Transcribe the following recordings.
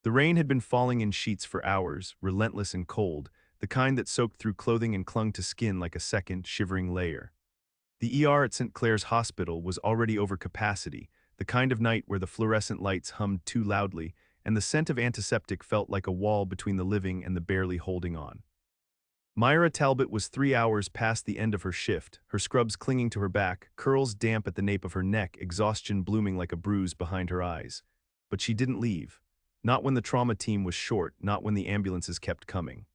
The rain had been falling in sheets for hours, relentless and cold, the kind that soaked through clothing and clung to skin like a second, shivering layer. The ER at St. Clair's Hospital was already over capacity, the kind of night where the fluorescent lights hummed too loudly, and the scent of antiseptic felt like a wall between the living and the barely holding on. Myra Talbot was 3 hours past the end of her shift, her scrubs clinging to her back, curls damp at the nape of her neck, exhaustion blooming like a bruise behind her eyes. But she didn't leave. Not when the trauma team was short, not when the ambulances kept coming.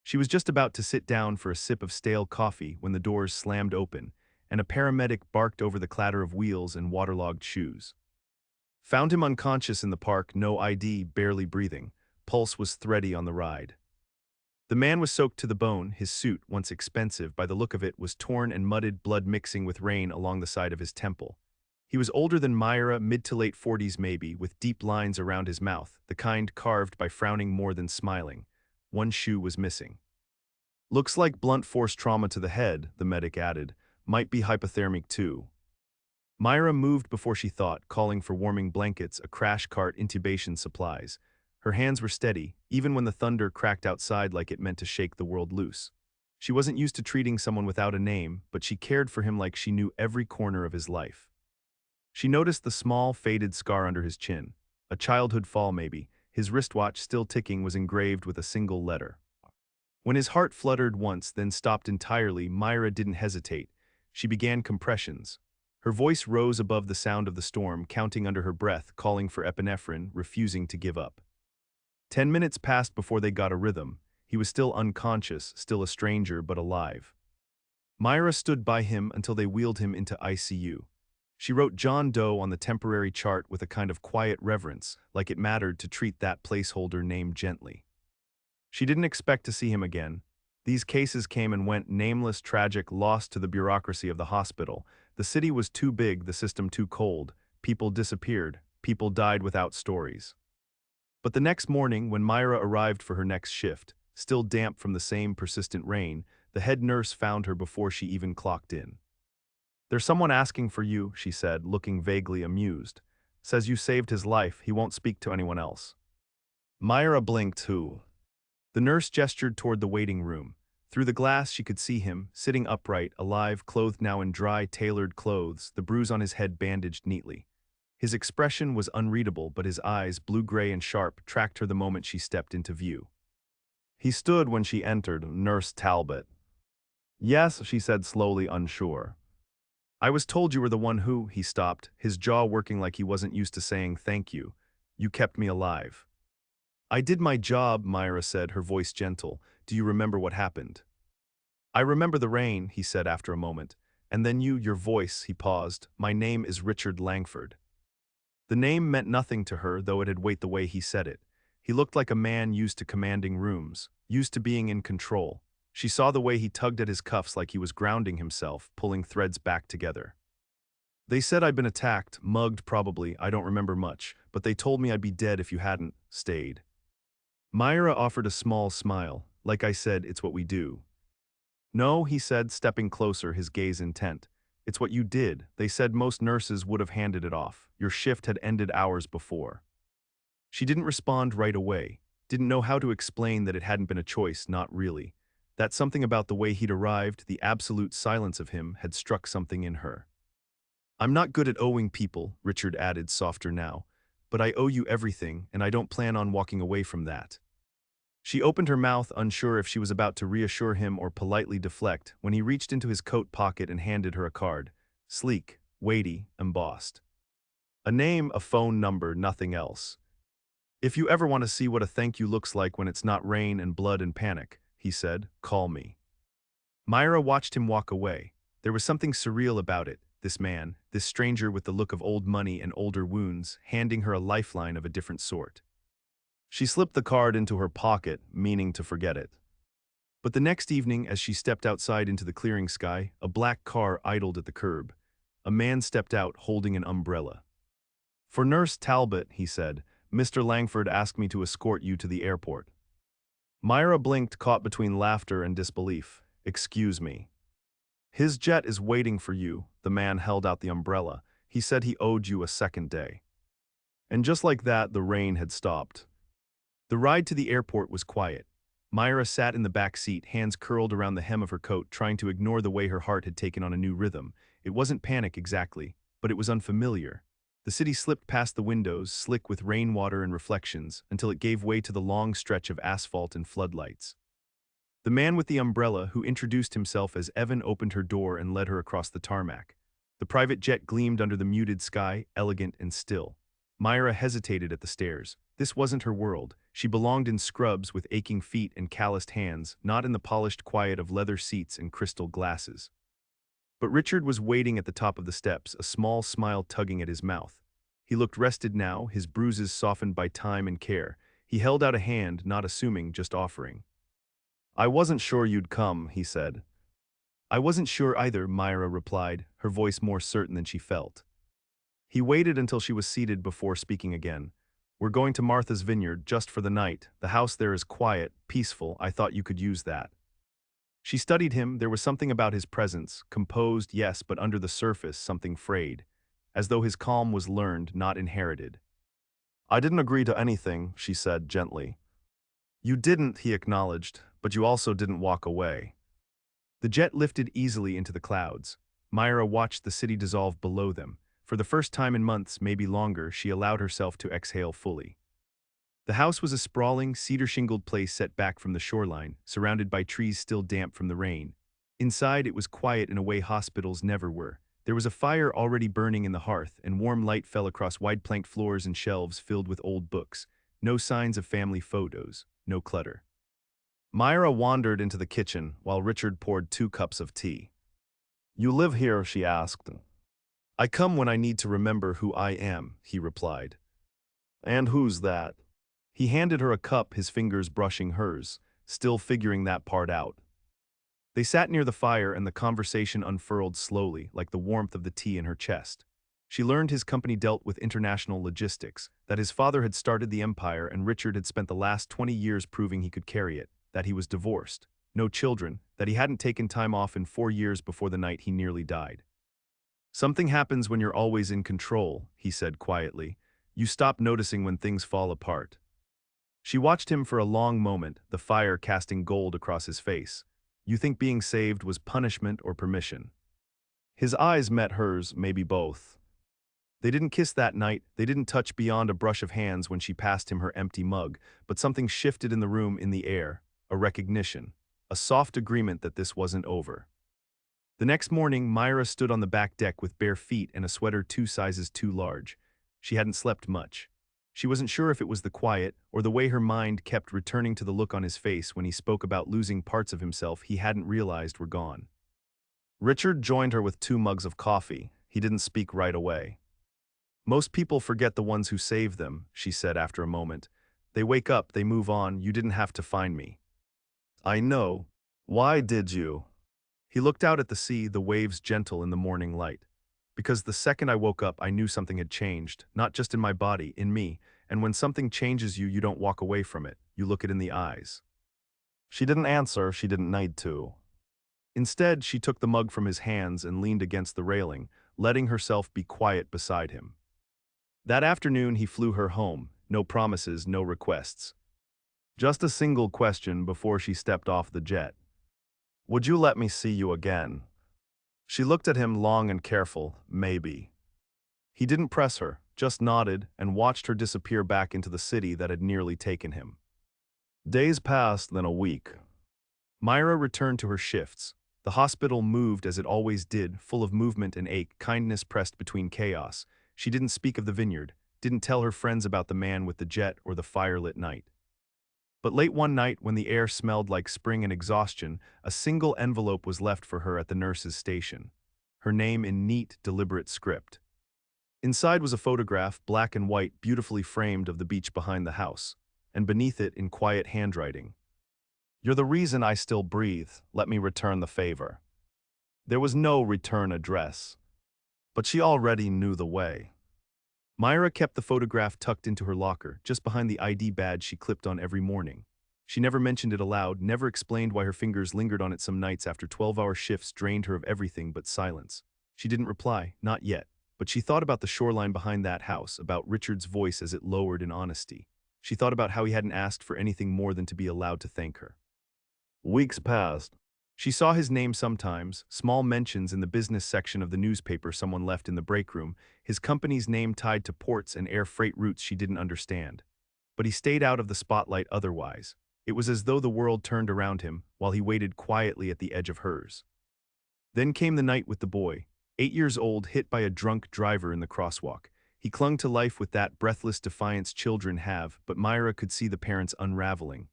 She was just about to sit down for a sip of stale coffee when the doors slammed open, and a paramedic barked over the clatter of wheels and waterlogged shoes. Found him unconscious in the park, no ID, barely breathing. Pulse was thready on the ride. The man was soaked to the bone, his suit, once expensive by the look of it, was torn and mudded, blood mixing with rain along the side of his temple. He was older than Myra, mid to late 40s maybe, with deep lines around his mouth, the kind carved by frowning more than smiling. One shoe was missing. Looks like blunt force trauma to the head, the medic added. Might be hypothermic too. Myra moved before she thought, calling for warming blankets, a crash cart, intubation supplies. Her hands were steady, even when the thunder cracked outside like it meant to shake the world loose. She wasn't used to treating someone without a name, but she cared for him like she knew every corner of his life. She noticed the small, faded scar under his chin. A childhood fall maybe. His wristwatch, still ticking, was engraved with a single letter. When his heart fluttered once, then stopped entirely, Myra didn't hesitate. She began compressions. Her voice rose above the sound of the storm, counting under her breath, calling for epinephrine, refusing to give up. 10 minutes passed before they got a rhythm. He was still unconscious, still a stranger, but alive. Myra stood by him until they wheeled him into ICU. She wrote John Doe on the temporary chart with a kind of quiet reverence, like it mattered to treat that placeholder name gently. She didn't expect to see him again. These cases came and went, nameless, tragic, lost to the bureaucracy of the hospital. The city was too big, the system too cold. People disappeared. People died without stories. But the next morning, when Myra arrived for her next shift, still damp from the same persistent rain, the head nurse found her before she even clocked in. "There's someone asking for you," she said, looking vaguely amused. "Says you saved his life, he won't speak to anyone else." Myra blinked. Who? The nurse gestured toward the waiting room. Through the glass she could see him, sitting upright, alive, clothed now in dry, tailored clothes, the bruise on his head bandaged neatly. His expression was unreadable, but his eyes, blue-gray and sharp, tracked her the moment she stepped into view. He stood when she entered, Nurse Talbot. "Yes," she said slowly, unsure. "I was told you were the one who," he stopped, his jaw working like he wasn't used to saying thank you. "You kept me alive." "I did my job," Myra said, her voice gentle. "Do you remember what happened?" "I remember the rain," he said after a moment. "And then your voice," he paused. "My name is Richard Langford." The name meant nothing to her, though it had weight the way he said it. He looked like a man used to commanding rooms, used to being in control. She saw the way he tugged at his cuffs like he was grounding himself, pulling threads back together. "They said I'd been attacked, mugged probably, I don't remember much, but they told me I'd be dead if you hadn't stayed." Myra offered a small smile. "Like I said, it's what we do." "No," he said, stepping closer, his gaze intent. "It's what you did. They said most nurses would have handed it off. Your shift had ended hours before." She didn't respond right away. Didn't know how to explain that it hadn't been a choice, not really. That something about the way he'd arrived, the absolute silence of him, had struck something in her. "I'm not good at owing people," Richard added, softer now. "But I owe you everything, and I don't plan on walking away from that." She opened her mouth, unsure if she was about to reassure him or politely deflect, when he reached into his coat pocket and handed her a card. Sleek, weighty, embossed. A name, a phone number, nothing else. "If you ever want to see what a thank you looks like when it's not rain and blood and panic," he said, "call me." Myra watched him walk away. There was something surreal about it, this man, this stranger with the look of old money and older wounds, handing her a lifeline of a different sort. She slipped the card into her pocket, meaning to forget it. But the next evening, as she stepped outside into the clearing sky, a black car idled at the curb. A man stepped out, holding an umbrella. "For Nurse Talbot," he said, "Mr. Langford asked me to escort you to the airport." Myra blinked, caught between laughter and disbelief. "Excuse me." "His jet is waiting for you." The man held out the umbrella. "He said he owed you a second day." And just like that, the rain had stopped. The ride to the airport was quiet. Myra sat in the back seat, hands curled around the hem of her coat, trying to ignore the way her heart had taken on a new rhythm. It wasn't panic exactly, but it was unfamiliar. The city slipped past the windows, slick with rainwater and reflections, until it gave way to the long stretch of asphalt and floodlights. The man with the umbrella, who introduced himself as Evan, opened her door and led her across the tarmac. The private jet gleamed under the muted sky, elegant and still. Myra hesitated at the stairs. This wasn't her world. She belonged in scrubs with aching feet and calloused hands, not in the polished quiet of leather seats and crystal glasses. But Richard was waiting at the top of the steps, a small smile tugging at his mouth. He looked rested now, his bruises softened by time and care. He held out a hand, not assuming, just offering. "I wasn't sure you'd come," he said. "I wasn't sure either," Myra replied, her voice more certain than she felt. He waited until she was seated before speaking again. "We're going to Martha's Vineyard just for the night. The house there is quiet, peaceful. I thought you could use that." She studied him. There was something about his presence, composed, yes, but under the surface, something frayed, as though his calm was learned, not inherited. "I didn't agree to anything," she said gently. "You didn't," he acknowledged, "but you also didn't walk away." The jet lifted easily into the clouds. Myra watched the city dissolve below them. For the first time in months, maybe longer, she allowed herself to exhale fully. The house was a sprawling, cedar-shingled place set back from the shoreline, surrounded by trees still damp from the rain. Inside, it was quiet in a way hospitals never were. There was a fire already burning in the hearth, and warm light fell across wide-planked floors and shelves filled with old books. No signs of family photos, no clutter. Myra wandered into the kitchen while Richard poured 2 cups of tea. "You live here?" she asked. "I come when I need to remember who I am," he replied. "And who's that?" He handed her a cup, his fingers brushing hers, still figuring that part out. They sat near the fire and the conversation unfurled slowly, like the warmth of the tea in her chest. She learned his company dealt with international logistics, that his father had started the empire and Richard had spent the last 20 years proving he could carry it, that he was divorced, no children, that he hadn't taken time off in 4 years before the night he nearly died. "Something happens when you're always in control," he said quietly. "You stop noticing when things fall apart." She watched him for a long moment, the fire casting gold across his face. "You think being saved was punishment or permission?" His eyes met hers, maybe both. They didn't kiss that night, they didn't touch beyond a brush of hands when she passed him her empty mug, but something shifted in the room, in the air, a recognition, a soft agreement that this wasn't over. The next morning, Myra stood on the back deck with bare feet and a sweater 2 sizes too large. She hadn't slept much. She wasn't sure if it was the quiet or the way her mind kept returning to the look on his face when he spoke about losing parts of himself he hadn't realized were gone. Richard joined her with 2 mugs of coffee. He didn't speak right away. "Most people forget the ones who save them," she said after a moment. "They wake up, they move on, you didn't have to find me." "I know. Why did you?" He looked out at the sea, the waves gentle in the morning light. "Because the second I woke up, I knew something had changed, not just in my body, in me, and when something changes you, you don't walk away from it, you look it in the eyes." She didn't answer, she didn't need to. Instead, she took the mug from his hands and leaned against the railing, letting herself be quiet beside him. That afternoon, he flew her home, no promises, no requests. Just a single question before she stepped off the jet. "Would you let me see you again?" She looked at him long and careful, maybe. He didn't press her, just nodded and watched her disappear back into the city that had nearly taken him. Days passed, then a week. Myra returned to her shifts. The hospital moved as it always did, full of movement and ache, kindness pressed between chaos. She didn't speak of the vineyard, didn't tell her friends about the man with the jet or the firelit night. But late one night, when the air smelled like spring and exhaustion, a single envelope was left for her at the nurse's station. Her name in neat, deliberate script. Inside was a photograph, black and white, beautifully framed, of the beach behind the house, and beneath it, in quiet handwriting, "You're the reason I still breathe. Let me return the favor." There was no return address, but she already knew the way. Myra kept the photograph tucked into her locker, just behind the ID badge she clipped on every morning. She never mentioned it aloud, never explained why her fingers lingered on it some nights after 12-hour shifts drained her of everything but silence. She didn't reply, not yet, but she thought about the shoreline behind that house, about Richard's voice as it lowered in honesty. She thought about how he hadn't asked for anything more than to be allowed to thank her. Weeks passed. She saw his name sometimes, small mentions in the business section of the newspaper someone left in the break room, his company's name tied to ports and air freight routes she didn't understand. But he stayed out of the spotlight otherwise. It was as though the world turned around him, while he waited quietly at the edge of hers. Then came the night with the boy, 8 years old, hit by a drunk driver in the crosswalk. He clung to life with that breathless defiance children have, but Myra could see the parents unraveling.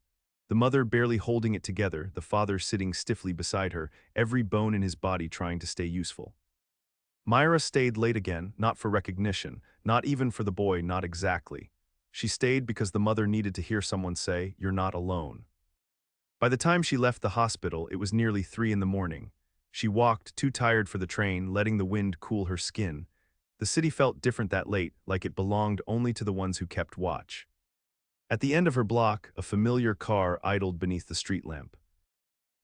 The mother barely holding it together, the father sitting stiffly beside her, every bone in his body trying to stay useful. Myra stayed late again, not for recognition, not even for the boy, not exactly. She stayed because the mother needed to hear someone say, "You're not alone." By the time she left the hospital, it was nearly 3 in the morning. She walked, too tired for the train, letting the wind cool her skin. The city felt different that late, like it belonged only to the ones who kept watch. At the end of her block, a familiar car idled beneath the street lamp.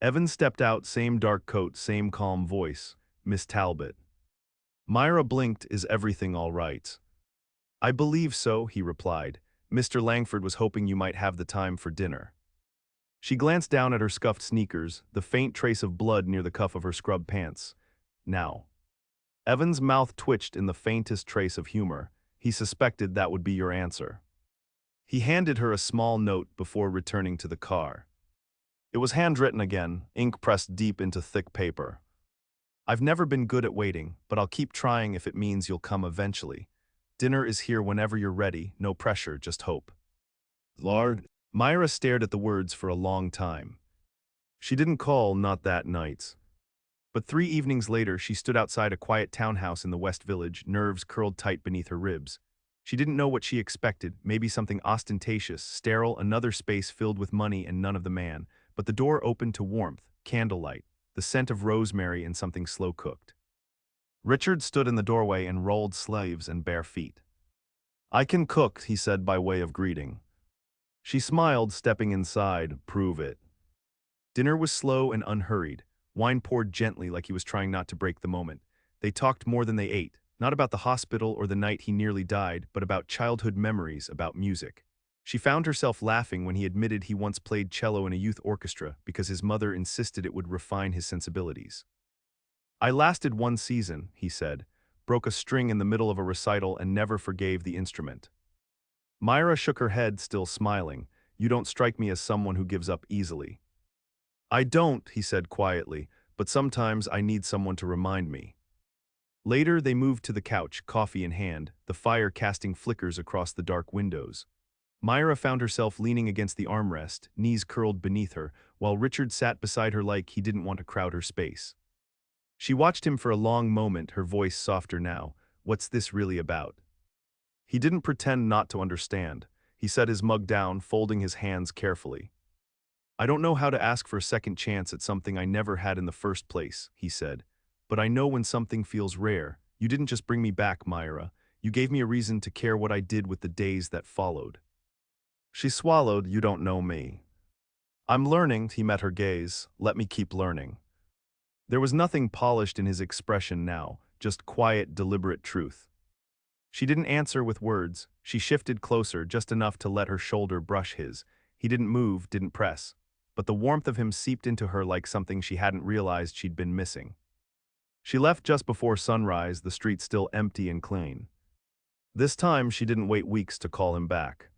Evans stepped out, same dark coat, same calm voice. "Miss Talbot." Myra blinked. "Is everything all right?" "I believe so," he replied. "Mr. Langford was hoping you might have the time for dinner." She glanced down at her scuffed sneakers, the faint trace of blood near the cuff of her scrub pants. "Now." Evans' mouth twitched in the faintest trace of humor. He suspected that would be your answer. He handed her a small note before returning to the car. It was handwritten again, ink pressed deep into thick paper. "I've never been good at waiting, but I'll keep trying if it means you'll come eventually. Dinner is here whenever you're ready, no pressure, just hope." Lord, Myra stared at the words for a long time. She didn't call, not that night. But 3 evenings later, she stood outside a quiet townhouse in the West Village, nerves curled tight beneath her ribs. She didn't know what she expected, maybe something ostentatious, sterile, another space filled with money and none of the man, but the door opened to warmth, candlelight, the scent of rosemary and something slow-cooked. Richard stood in the doorway and rolled sleeves and bare feet. "I can cook," he said by way of greeting. She smiled, stepping inside. "Prove it." Dinner was slow and unhurried. Wine poured gently like he was trying not to break the moment. They talked more than they ate, not about the hospital or the night he nearly died, but about childhood memories, about music. She found herself laughing when he admitted he once played cello in a youth orchestra because his mother insisted it would refine his sensibilities. "I lasted 1 season," he said, broke a string in the middle of a recital and never forgave the instrument. Myra shook her head, still smiling. "You don't strike me as someone who gives up easily." "I don't," he said quietly, "but sometimes I need someone to remind me." Later, they moved to the couch, coffee in hand, the fire casting flickers across the dark windows. Myra found herself leaning against the armrest, knees curled beneath her, while Richard sat beside her like he didn't want to crowd her space. She watched him for a long moment, her voice softer now. "What's this really about?" He didn't pretend not to understand. He set his mug down, folding his hands carefully. "I don't know how to ask for a second chance at something I never had in the first place," he said. "But I know when something feels rare. You didn't just bring me back, Myra. You gave me a reason to care what I did with the days that followed." She swallowed. "You don't know me." "I'm learning," he met her gaze. "Let me keep learning." There was nothing polished in his expression now, just quiet, deliberate truth. She didn't answer with words. She shifted closer, just enough to let her shoulder brush his. He didn't move, didn't press. But the warmth of him seeped into her like something she hadn't realized she'd been missing. She left just before sunrise, the street still empty and clean. This time, she didn't wait weeks to call him back.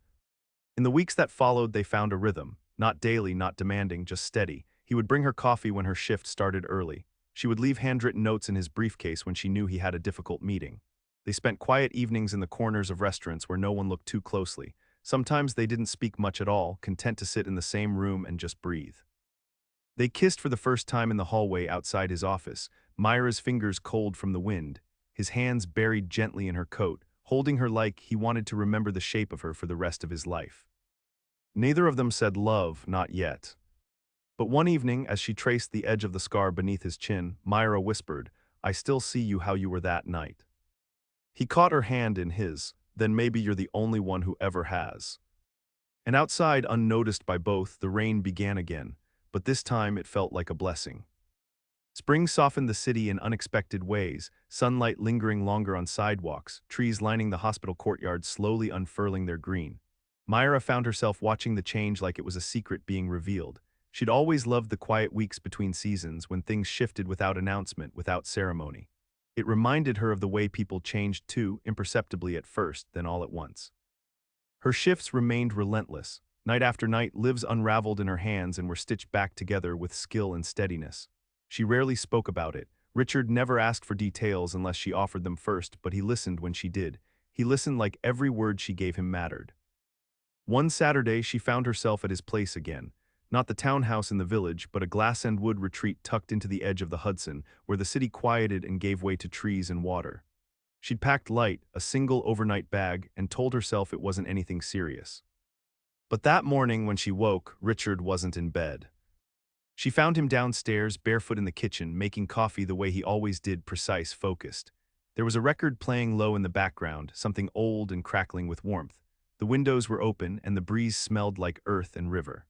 In the weeks that followed, they found a rhythm. Not daily, not demanding, just steady. He would bring her coffee when her shift started early. She would leave handwritten notes in his briefcase when she knew he had a difficult meeting. They spent quiet evenings in the corners of restaurants where no one looked too closely. Sometimes they didn't speak much at all, content to sit in the same room and just breathe. They kissed for the first time in the hallway outside his office, Myra's fingers cold from the wind, his hands buried gently in her coat, holding her like he wanted to remember the shape of her for the rest of his life. Neither of them said love, not yet. But one evening, as she traced the edge of the scar beneath his chin, Myra whispered, "I still see you how you were that night." He caught her hand in his. "Then maybe you're the only one who ever has." And outside, unnoticed by both, the rain began again, but this time it felt like a blessing. Spring softened the city in unexpected ways, sunlight lingering longer on sidewalks, trees lining the hospital courtyard slowly unfurling their green. Myra found herself watching the change like it was a secret being revealed. She'd always loved the quiet weeks between seasons when things shifted without announcement, without ceremony. It reminded her of the way people changed too, imperceptibly at first, then all at once. Her shifts remained relentless. Night after night, lives unraveled in her hands and were stitched back together with skill and steadiness. She rarely spoke about it. Richard never asked for details unless she offered them first, but he listened when she did. He listened like every word she gave him mattered. One Saturday, she found herself at his place again. Not the townhouse in the village, but a glass-and-wood retreat tucked into the edge of the Hudson, where the city quieted and gave way to trees and water. She'd packed light, a single overnight bag, and told herself it wasn't anything serious. But that morning when she woke, Richard wasn't in bed. She found him downstairs, barefoot in the kitchen, making coffee the way he always did, precise, focused. There was a record playing low in the background, something old and crackling with warmth. The windows were open, and the breeze smelled like earth and river.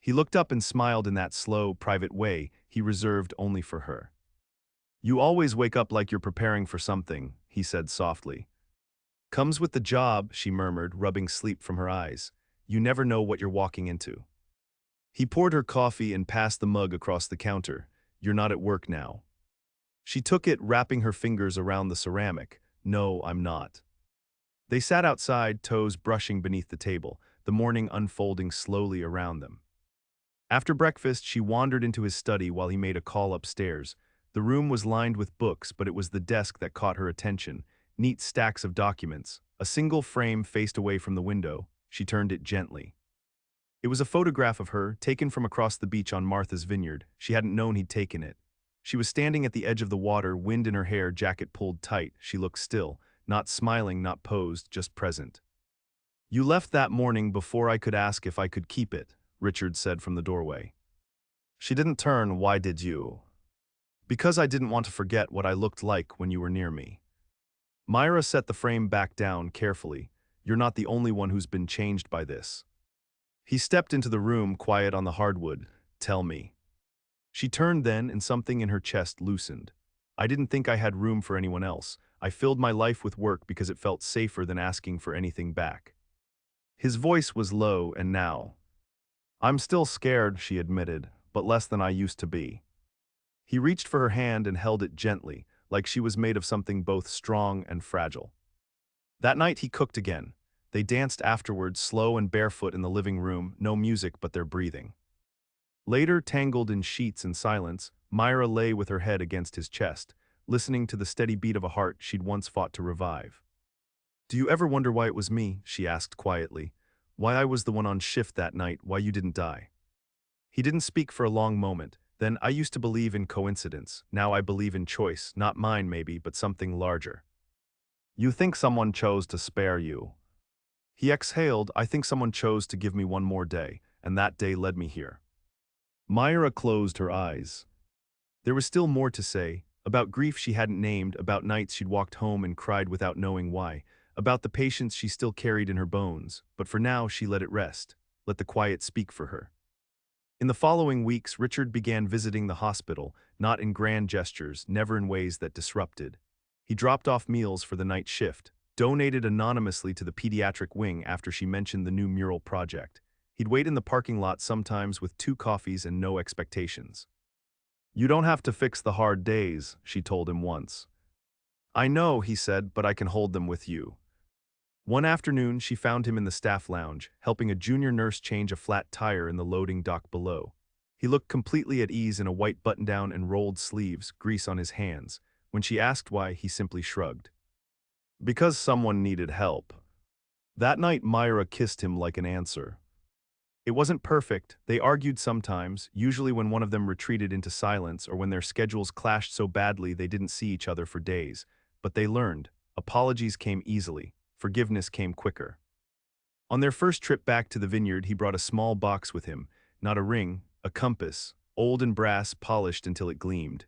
He looked up and smiled in that slow, private way he reserved only for her. "You always wake up like you're preparing for something," he said softly. "Comes with the job," she murmured, rubbing sleep from her eyes. "You never know what you're walking into." He poured her coffee and passed the mug across the counter. "You're not at work now." She took it, wrapping her fingers around the ceramic. "No, I'm not." They sat outside, toes brushing beneath the table, the morning unfolding slowly around them. After breakfast, she wandered into his study while he made a call upstairs. The room was lined with books, but it was the desk that caught her attention. Neat stacks of documents. A single frame faced away from the window. She turned it gently. It was a photograph of her, taken from across the beach on Martha's Vineyard. She hadn't known he'd taken it. She was standing at the edge of the water, wind in her hair, jacket pulled tight. She looked still, not smiling, not posed, just present. "You left that morning before I could ask if I could keep it," Richard said from the doorway. She didn't turn. "Why did you?" "Because I didn't want to forget what I looked like when you were near me." Myra set the frame back down carefully. "You're not the only one who's been changed by this." He stepped into the room, quiet on the hardwood. "Tell me." She turned then, and something in her chest loosened. "I didn't think I had room for anyone else. I filled my life with work because it felt safer than asking for anything back." His voice was low, and now, "I'm still scared," she admitted, "but less than I used to be." He reached for her hand and held it gently, like she was made of something both strong and fragile. That night he cooked again. They danced afterwards, slow and barefoot in the living room, no music but their breathing. Later, tangled in sheets and silence, Myra lay with her head against his chest, listening to the steady beat of a heart she'd once fought to revive. "Do you ever wonder why it was me?" she asked quietly. "Why I was the one on shift that night, why you didn't die?" He didn't speak for a long moment. Then, "I used to believe in coincidence. Now I believe in choice, not mine maybe, but something larger." "You think someone chose to spare you?" He exhaled. "I think someone chose to give me one more day, and that day led me here." Myra closed her eyes. There was still more to say, about grief she hadn't named, about nights she'd walked home and cried without knowing why, about the patience she still carried in her bones, but for now she let it rest, let the quiet speak for her. In the following weeks, Richard began visiting the hospital, not in grand gestures, never in ways that disrupted. He dropped off meals for the night shift, donated anonymously to the pediatric wing after she mentioned the new mural project. He'd wait in the parking lot sometimes with 2 coffees and no expectations. "You don't have to fix the hard days," she told him once. "I know," he said, "but I can hold them with you." One afternoon, she found him in the staff lounge, helping a junior nurse change a flat tire in the loading dock below. He looked completely at ease in a white button-down and rolled sleeves, grease on his hands. When she asked why, he simply shrugged. "Because someone needed help." That night, Myra kissed him like an answer. It wasn't perfect. They argued sometimes, usually when one of them retreated into silence or when their schedules clashed so badly they didn't see each other for days. But they learned. Apologies came easily. Forgiveness came quicker. On their first trip back to the vineyard, he brought a small box with him, not a ring, a compass, old and brass, polished until it gleamed.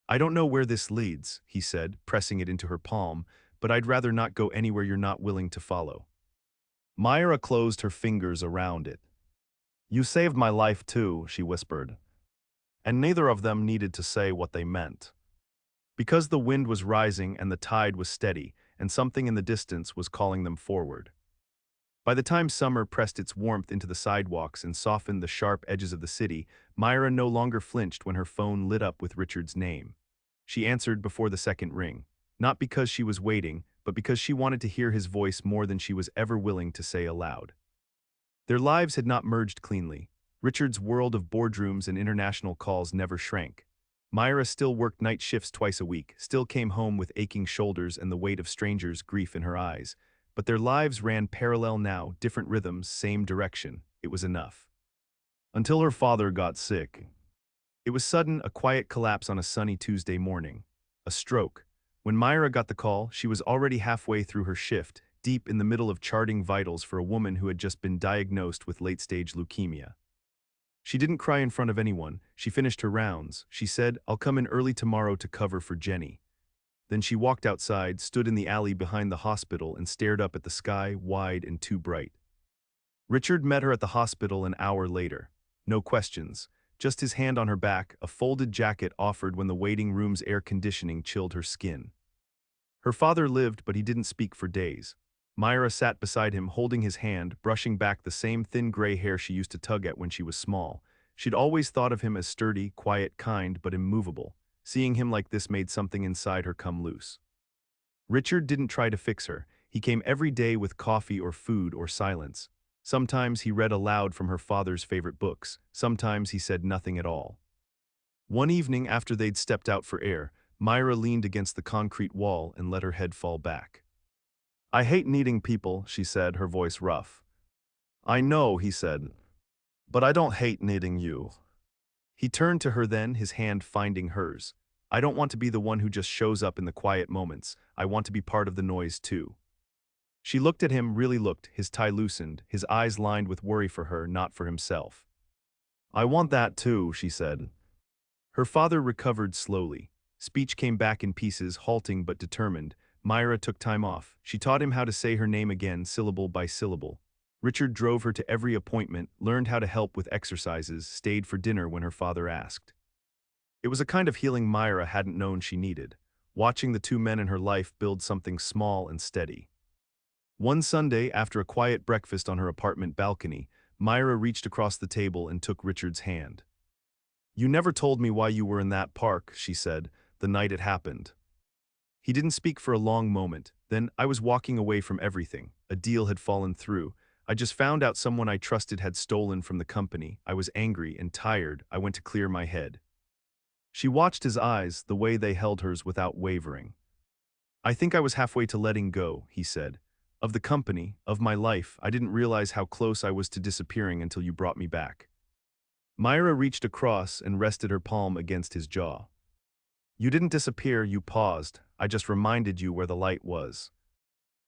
"I don't know where this leads," he said, pressing it into her palm, "but I'd rather not go anywhere you're not willing to follow." Myra closed her fingers around it. "You saved my life too," she whispered. And neither of them needed to say what they meant. Because the wind was rising and the tide was steady, and something in the distance was calling them forward. By the time summer pressed its warmth into the sidewalks and softened the sharp edges of the city, Myra no longer flinched when her phone lit up with Richard's name. She answered before the second ring, not because she was waiting, but because she wanted to hear his voice more than she was ever willing to say aloud. Their lives had not merged cleanly. Richard's world of boardrooms and international calls never shrank. Myra still worked night shifts twice a week, still came home with aching shoulders and the weight of strangers' grief in her eyes. But their lives ran parallel now, different rhythms, same direction. It was enough. Until her father got sick. It was sudden, a quiet collapse on a sunny Tuesday morning. A stroke. When Myra got the call, she was already halfway through her shift, deep in the middle of charting vitals for a woman who had just been diagnosed with late-stage leukemia. She didn't cry in front of anyone. She finished her rounds. She said, "I'll come in early tomorrow to cover for Jenny." Then she walked outside, stood in the alley behind the hospital, and stared up at the sky, wide and too bright. Richard met her at the hospital an hour later. No questions, just his hand on her back, a folded jacket offered when the waiting room's air conditioning chilled her skin. Her father lived, but he didn't speak for days. Myra sat beside him, holding his hand, brushing back the same thin gray hair she used to tug at when she was small. She'd always thought of him as sturdy, quiet, kind, but immovable. Seeing him like this made something inside her come loose. Richard didn't try to fix her. He came every day with coffee or food or silence. Sometimes he read aloud from her father's favorite books. Sometimes he said nothing at all. One evening after they'd stepped out for air, Myra leaned against the concrete wall and let her head fall back. "I hate needing people," she said, her voice rough. "I know," he said, "but I don't hate needing you." He turned to her then, his hand finding hers. "I don't want to be the one who just shows up in the quiet moments. I want to be part of the noise too." She looked at him, really looked, his tie loosened, his eyes lined with worry for her, not for himself. "I want that too," she said. Her father recovered slowly. Speech came back in pieces, halting but determined. Myra took time off. She taught him how to say her name again, syllable by syllable. Richard drove her to every appointment, learned how to help with exercises, stayed for dinner when her father asked. It was a kind of healing Myra hadn't known she needed, watching the two men in her life build something small and steady. One Sunday, after a quiet breakfast on her apartment balcony, Myra reached across the table and took Richard's hand. "You never told me why you were in that park," she said, "the night it happened." He didn't speak for a long moment. Then, "I was walking away from everything. A deal had fallen through. I just found out someone I trusted had stolen from the company. I was angry and tired. I went to clear my head." She watched his eyes, the way they held hers without wavering. "I think I was halfway to letting go," he said. "Of the company, of my life. I didn't realize how close I was to disappearing until you brought me back." Myra reached across and rested her palm against his jaw. "You didn't disappear, you paused. I just reminded you where the light was."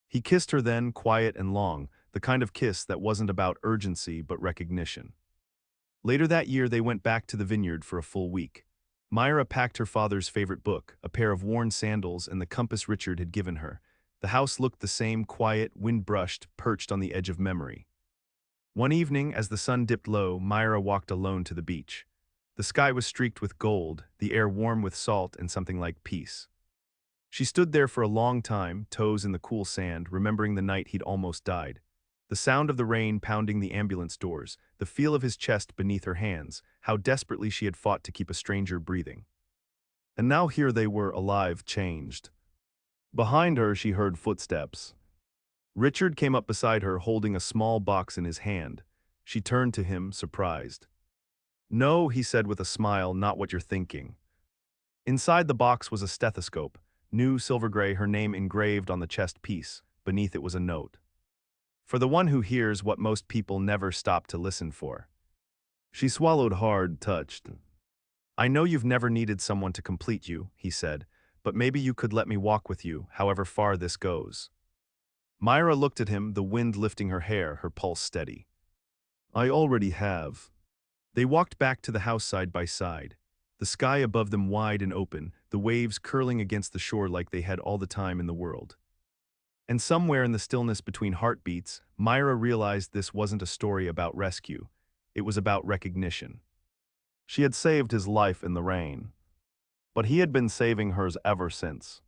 He kissed her then, quiet and long, the kind of kiss that wasn't about urgency but recognition. Later that year they went back to the vineyard for a full week. Myra packed her father's favorite book, a pair of worn sandals and the compass Richard had given her. The house looked the same, quiet, wind-brushed, perched on the edge of memory. One evening, as the sun dipped low, Myra walked alone to the beach. The sky was streaked with gold, the air warm with salt and something like peace. She stood there for a long time, toes in the cool sand, remembering the night he'd almost died. The sound of the rain pounding the ambulance doors, the feel of his chest beneath her hands, how desperately she had fought to keep a stranger breathing. And now here they were, alive, changed. Behind her she heard footsteps. Richard came up beside her, holding a small box in his hand. She turned to him, surprised. "No," he said with a smile, "not what you're thinking." Inside the box was a stethoscope, new silver gray, her name engraved on the chest piece. Beneath it was a note. "For the one who hears what most people never stop to listen for." She swallowed hard, touched. "I know you've never needed someone to complete you," he said, "but maybe you could let me walk with you, however far this goes." Myra looked at him, the wind lifting her hair, her pulse steady. "I already have." They walked back to the house side by side. The sky above them wide and open, the waves curling against the shore like they had all the time in the world. And somewhere in the stillness between heartbeats, Myra realized this wasn't a story about rescue. It was about recognition. She had saved his life in the rain. But he had been saving hers ever since.